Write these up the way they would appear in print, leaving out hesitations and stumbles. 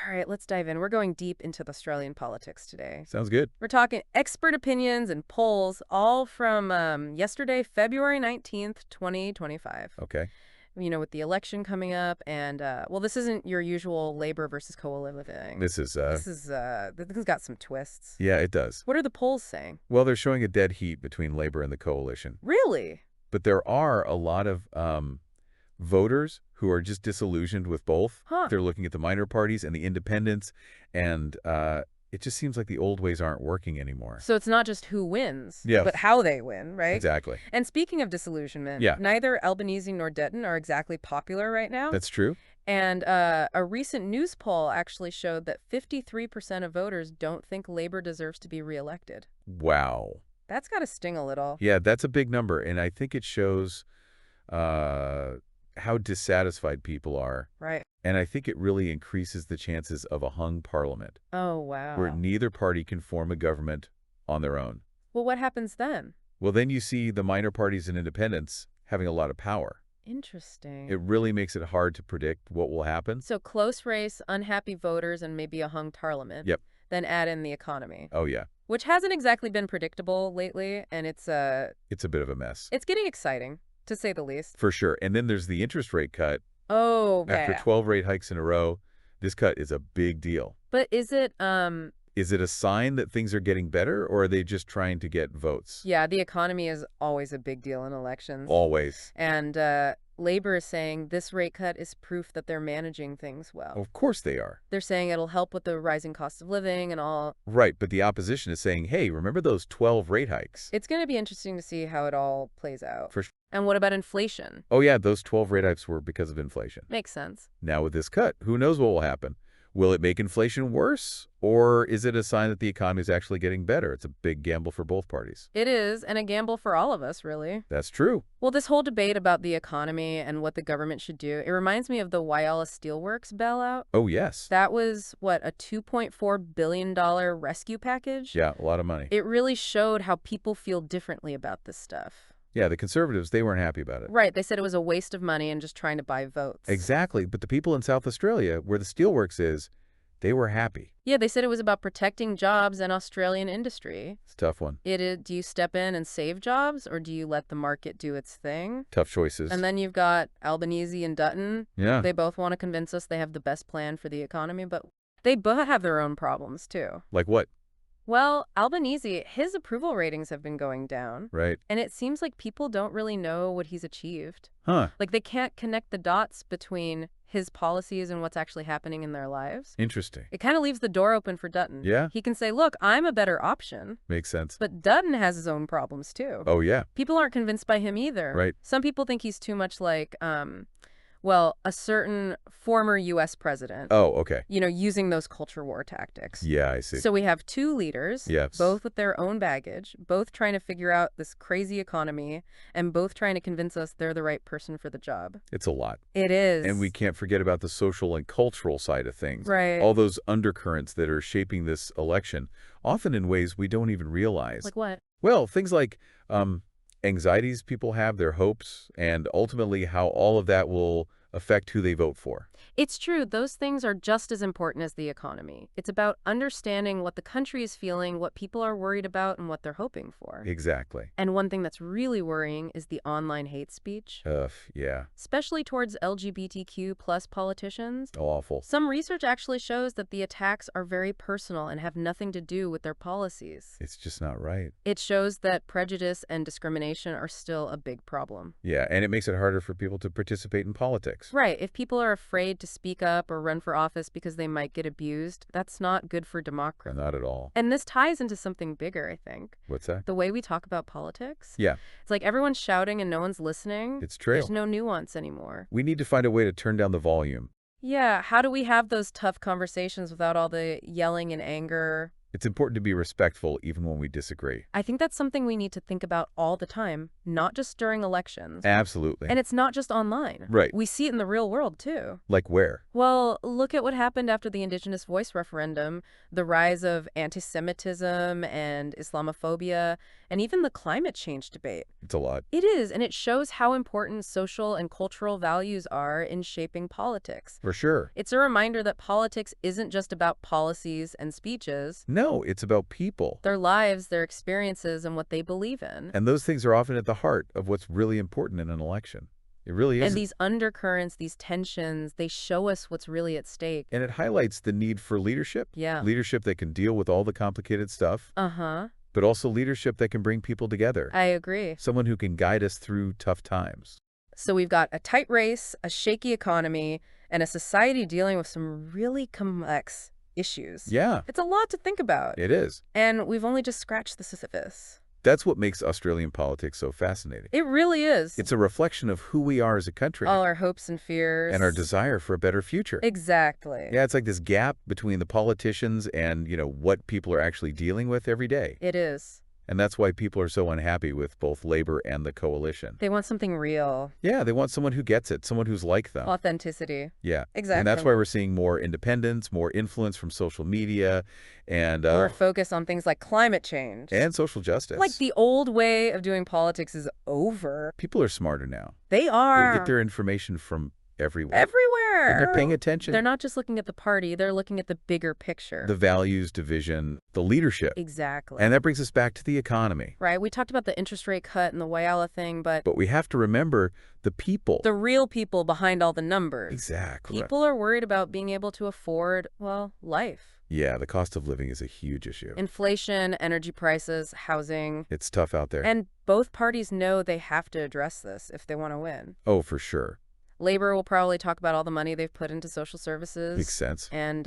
All right, let's dive in. We're going deep into the Australian politics today. Sounds good. We're talking expert opinions and polls, all from yesterday, February 19th, 2025. Okay. With the election coming up, and, well, this isn't your usual Labor versus Coalition thing. This is, This has got some twists. yeah, it does. What are the polls saying? Well, they're showing a dead heat between Labor and the coalition. Really? But there are a lot of voters who are just disillusioned with both. Huh. They're looking at the minor parties and the independents, and it just seems like the old ways aren't working anymore. So it's not just who wins, Yes. but how they win, right? Exactly. And speaking of disillusionment, Yeah. neither Albanese nor Dutton are exactly popular right now. That's true. And a recent news poll actually showed that 53% of voters don't think Labor deserves to be reelected. Wow. That's got to sting a little. Yeah, that's a big number, and I think it shows how dissatisfied people are. Right. And I think it really increases the chances of a hung parliament, Oh, wow. where neither party can form a government on their own. Well, what happens then? Well, then you see the minor parties and independents having a lot of power. Interesting. It really makes it hard to predict what will happen. So close race, unhappy voters, and maybe a hung parliament. Yep. Then add in the economy, Oh, yeah. which hasn't exactly been predictable lately, and it's It's a bit of a mess. getting exciting, to say the least. For sure. And then there's the interest rate cut. Oh, After yeah. 12 rate hikes in a row, this cut is a big deal. But is it, Is it a sign that things are getting better, or are they just trying to get votes? yeah, the economy is always a big deal in elections. Always. And Labor is saying this rate cut is proof that they're managing things well. Of course they are. They're saying it'll help with the rising cost of living and all. Right, but the opposition is saying, hey, remember those 12 rate hikes? It's going to be interesting to see how it all plays out. For sure. And what about inflation? Oh, yeah, those 12 rate hikes were because of inflation. Makes sense. Now with this cut, who knows what will happen? Will it make inflation worse, or is it a sign that the economy is actually getting better? It's a big gamble for both parties. It is, and a gamble for all of us, really. That's true. Well, this whole debate about the economy and what the government should do, it reminds me of the Whyalla steelworks bailout. Oh, yes. That was, what, a $2.4 billion rescue package? Yeah, a lot of money. It really showed how people feel differently about this stuff. Yeah, the conservatives, they weren't happy about it. Right, they said it was a waste of money and just trying to buy votes. Exactly, but the people in South Australia, where the steelworks is, they were happy. Yeah, they said it was about protecting jobs and Australian industry. It's a tough one. Do you step in and save jobs, or do you let the market do its thing? Tough choices. And then you've got Albanese and Dutton. Yeah. They both want to convince us they have the best plan for the economy, but they both have their own problems, too. Like what? Well, Albanese, his approval ratings have been going down. Right. And it seems like people don't really know what he's achieved. Huh. Like, they can't connect the dots between his policies and what's actually happening in their lives. Interesting. It kind of leaves the door open for Dutton. Yeah. He can say, look, I'm a better option. Makes sense. But Dutton has his own problems, too. Oh, yeah. People aren't convinced by him either. Right. Some people think he's too much like, well, a certain former U.S. president. Oh, okay. Using those culture war tactics. Yeah, I see. So we have two leaders, Yes. both with their own baggage, both trying to figure out this crazy economy, and both trying to convince us they're the right person for the job. It's a lot. It is. And we can't forget about the social and cultural side of things. Right. All those undercurrents that are shaping this election, often in ways we don't even realize. Like what? Well, things like anxieties people have, their hopes, and ultimately how all of that will affect who they vote for. It's true. Those things are just as important as the economy. It's about understanding what the country is feeling, what people are worried about, and what they're hoping for. Exactly. And one thing that's really worrying is the online hate speech. Yeah. Especially towards LGBTQ plus politicians. Awful. Some research actually shows that the attacks are very personal and have nothing to do with their policies. It's just not right. It shows that prejudice and discrimination are still a big problem. Yeah, and it makes it harder for people to participate in politics. Right. If people are afraid to speak up or run for office because they might get abused, that's not good for democracy. Not at all. And this ties into something bigger, I think. What's that? The way we talk about politics. Yeah. It's like everyone's shouting and no one's listening. It's trail. There's no nuance anymore. We need to find a way to turn down the volume. Yeah, how do we have those tough conversations without all the yelling and anger? It's important to be respectful even when we disagree. I think that's something we need to think about all the time, not just during elections. Absolutely. And it's not just online. Right. We see it in the real world, too. Like where? Well, look at what happened after the Indigenous voice referendum, the rise of anti-Semitism and Islamophobia, and even the climate change debate. It's a lot. It is, and it shows how important social and cultural values are in shaping politics. For sure. It's a reminder that politics isn't just about policies and speeches. No, it's about people. Their lives, their experiences, and what they believe in. And those things are often at the heart of what's really important in an election. It really is. And these undercurrents, these tensions, they show us what's really at stake. And it highlights the need for leadership. Yeah. Leadership that can deal with all the complicated stuff. Uh-huh. But also leadership that can bring people together. I agree. Someone who can guide us through tough times. So we've got a tight race, a shaky economy, and a society dealing with some really complex issues. Yeah. It's a lot to think about. It is. And we've only just scratched the surface. That's what makes Australian politics so fascinating. It really is. It's a reflection of who we are as a country. All our hopes and fears. And our desire for a better future. Exactly. Yeah, it's like this gap between the politicians and, what people are actually dealing with every day. It is. And that's why people are so unhappy with both Labor and the coalition. They want something real. Yeah, they want someone who gets it, someone who's like them. Authenticity. Yeah. Exactly. And that's why we're seeing more independence, more influence from social media, and more focus on things like climate change. And social justice. Like the old way of doing politics is over. People are smarter now. They are. They get their information from everywhere. Everywhere. And they're paying attention. They're not just looking at the party, they're looking at the bigger picture. The values, division, the leadership. Exactly. And that brings us back to the economy. Right. We talked about the interest rate cut and the Whyalla thing, but we have to remember the people. The real people behind all the numbers. Exactly. People are worried about being able to afford, well, life. Yeah, the cost of living is a huge issue. Inflation, energy prices, housing. It's tough out there. And both parties know they have to address this if they want to win. Oh, for sure. Labor will probably talk about all the money they've put into social services. Makes sense. And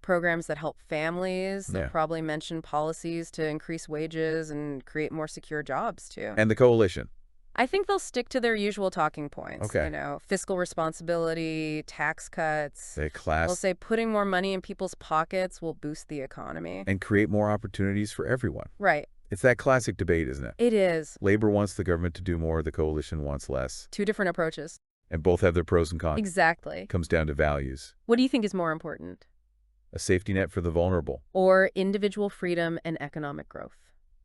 programs that help families. They'll Yeah. probably mention policies to increase wages and create more secure jobs, too. And the coalition. I think they'll stick to their usual talking points. Okay. Fiscal responsibility, tax cuts. They'll say putting more money in people's pockets will boost the economy. And create more opportunities for everyone. Right. It's that classic debate, isn't it? It is. Labor wants the government to do more, the coalition wants less. Two different approaches. And both have their pros and cons. Exactly. It comes down to values. What do you think is more important? A safety net for the vulnerable. Or individual freedom and economic growth?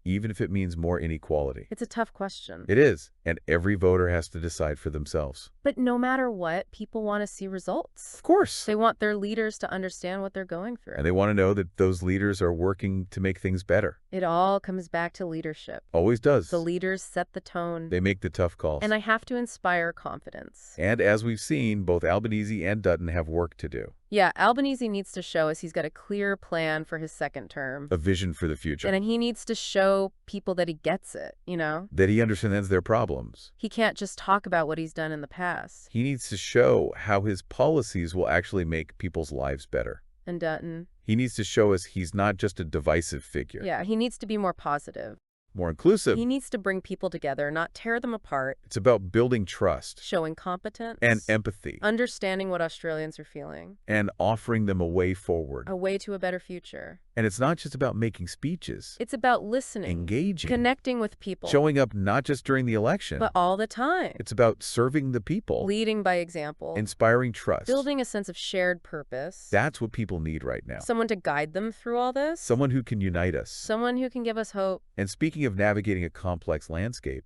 Even if it means more inequality. It's a tough question. It is. And every voter has to decide for themselves. But no matter what, people want to see results. Of course. They want their leaders to understand what they're going through. And they want to know that those leaders are working to make things better. It all comes back to leadership. Always does. The leaders set the tone. They make the tough calls. And I have to inspire confidence. And as we've seen, both Albanese and Dutton have work to do. Yeah, Albanese needs to show us he's got a clear plan for his second term. A vision for the future. And he needs to show people that he gets it, That he understands their problems. He can't just talk about what he's done in the past. He needs to show how his policies will actually make people's lives better. And Dutton. He needs to show us he's not just a divisive figure. Yeah, he needs to be more positive. More inclusive. He needs to bring people together, not tear them apart. It's about building trust. Showing competence. And empathy. Understanding what Australians are feeling. And offering them a way forward. A way to a better future. And it's not just about making speeches. It's about listening. Engaging. Connecting with people. Showing up not just during the election. But all the time. It's about serving the people. Leading by example. Inspiring trust. Building a sense of shared purpose. That's what people need right now. Someone to guide them through all this. Someone who can unite us. Someone who can give us hope. And speaking of navigating a complex landscape,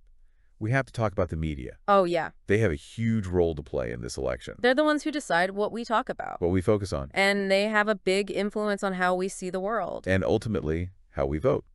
we have to talk about the media. Oh, yeah. They have a huge role to play in this election. They're the ones who decide what we talk about. What we focus on. And they have a big influence on how we see the world. And ultimately, how we vote.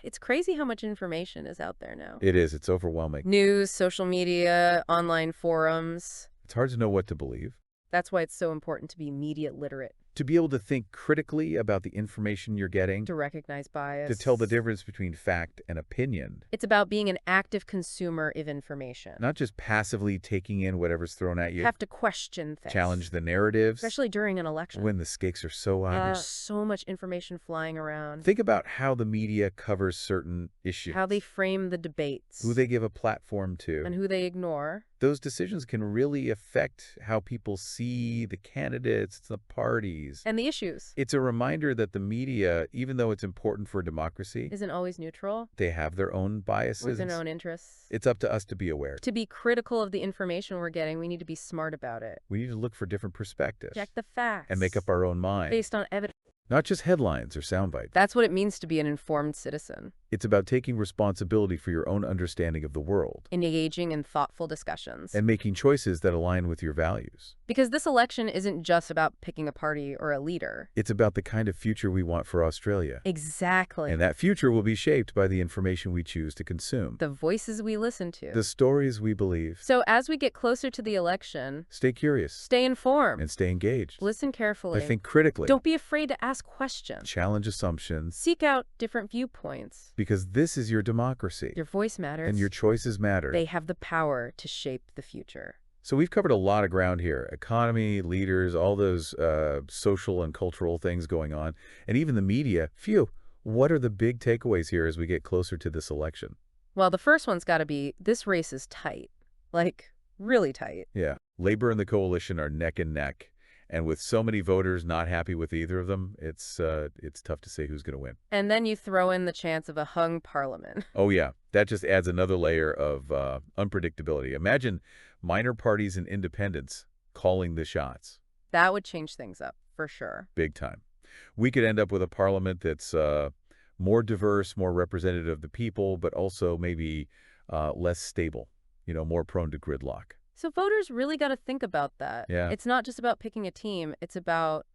It's crazy how much information is out there now. It is. It's overwhelming. News, social media, online forums. It's hard to know what to believe. That's why it's so important to be media literate. To be able to think critically about the information you're getting. To recognize bias. To tell the difference between fact and opinion. It's about being an active consumer of information. Not just passively taking in whatever's thrown at you. Have to question things. Challenge the narratives. Especially during an election. When the stakes are so high. There's so much information flying around. Think about how the media covers certain issues. How they frame the debates. Who they give a platform to. And who they ignore. those decisions can really affect how people see the candidates, the parties. And the issues It's a reminder that the media, even though it's important for democracy, isn't always neutral they have their own biases. with their own interests. It's up to us to be aware. To be critical of the information we're getting, we need to be smart about it. We need to look for different perspectives Check the facts. and make up our own mind, based on evidence. not just headlines or sound bites. That's what it means to be an informed citizen. It's about taking responsibility for your own understanding of the world Engaging in thoughtful discussions. and making choices that align with your values. Because this election isn't just about picking a party or a leader. It's about the kind of future we want for Australia. Exactly. And that future will be shaped by the information we choose to consume, the voices we listen to. the stories we believe. So as we get closer to the election, Stay curious stay informed. and stay engaged. Listen carefully. Think critically. Don't be afraid to ask questions. Challenge assumptions, Seek out different viewpoints. because this is your democracy. Your voice matters. And your choices matter. They have the power to shape the future. So we've covered a lot of ground here. Economy, leaders, all those social and cultural things going on, and even the media. Phew, what are the big takeaways here as we get closer to this election? Well, the first one's got to be, this race is tight. Like, really tight. Yeah, Labor and the coalition are neck and neck. And with so many voters not happy with either of them, it's tough to say who's going to win. And then you throw in the chance of a hung parliament. Oh, yeah. That just adds another layer of unpredictability. Imagine minor parties and independents calling the shots. That would change things up, for sure. Big time. We could end up with a parliament that's more diverse, more representative of the people, but also maybe less stable, more prone to gridlock. So voters really got to think about that. Yeah. It's not just about picking a team. It's about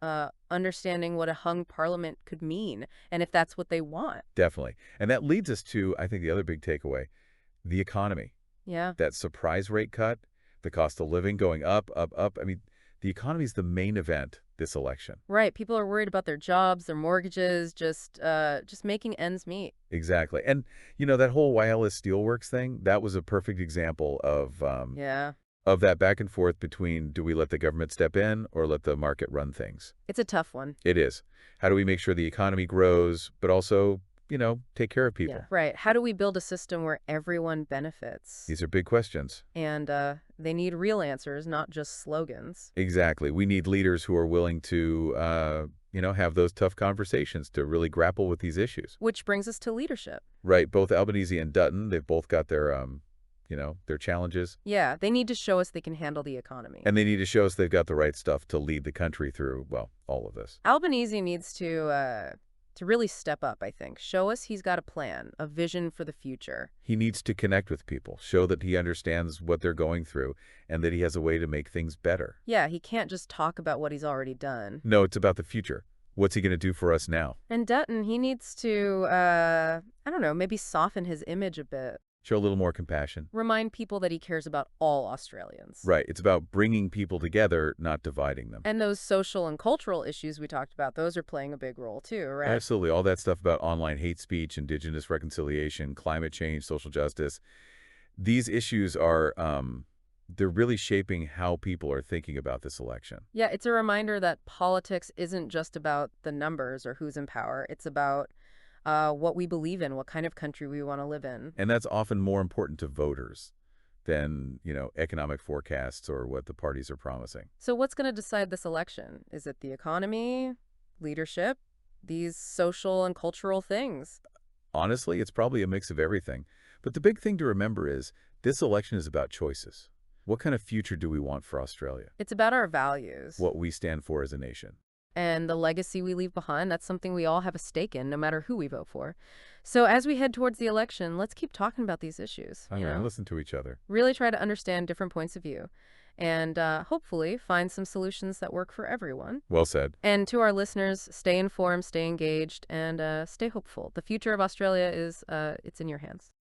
understanding what a hung parliament could mean and if that's what they want. Definitely. And that leads us to, I think, the other big takeaway, the economy. Yeah. That surprise rate cut, the cost of living going up, up, up. I mean, the economy is the main event this election. Right. People are worried about their jobs, their mortgages, just making ends meet. Exactly. And, that whole Whyalla steelworks thing, that was a perfect example of of that back and forth between, do we let the government step in or let the market run things? It's a tough one. It is. How do we make sure the economy grows, but also, take care of people? Yeah. Right. How do we build a system where everyone benefits? These are big questions. And they need real answers, not just slogans. Exactly. We need leaders who are willing to, have those tough conversations to really grapple with these issues. Which brings us to leadership. Right. Both Albanese and Dutton, they've both got their their challenges. Yeah, they need to show us they can handle the economy. And they need to show us they've got the right stuff to lead the country through, well, all of this. Albanese needs to really step up, I think. Show us he's got a plan, a vision for the future. He needs to connect with people, show that he understands what they're going through, and that he has a way to make things better. Yeah, he can't just talk about what he's already done. No, it's about the future. What's he going to do for us now? And Dutton, he needs to, I don't know, maybe soften his image a bit. Show a little more compassion. Remind people that he cares about all Australians. Right. It's about bringing people together, not dividing them. And those social and cultural issues we talked about, those are playing a big role too, right? Absolutely. All that stuff about online hate speech, Indigenous reconciliation, climate change, social justice. These issues are, they're really shaping how people are thinking about this election. Yeah, it's a reminder that politics isn't just about the numbers or who's in power. It's about what we believe in, what kind of country we want to live in. And that's often more important to voters than, economic forecasts or what the parties are promising. So what's going to decide this election? Is it the economy, leadership, these social and cultural things? Honestly, it's probably a mix of everything. But the big thing to remember is this election is about choices. What kind of future do we want for Australia? It's about our values. What we stand for as a nation. And the legacy we leave behind, that's something we all have a stake in, no matter who we vote for. So as we head towards the election, let's keep talking about these issues. Listen to each other. Really try to understand different points of view. And hopefully find some solutions that work for everyone. Well said. And to our listeners, stay informed, stay engaged, and stay hopeful. The future of Australia is, it's in your hands.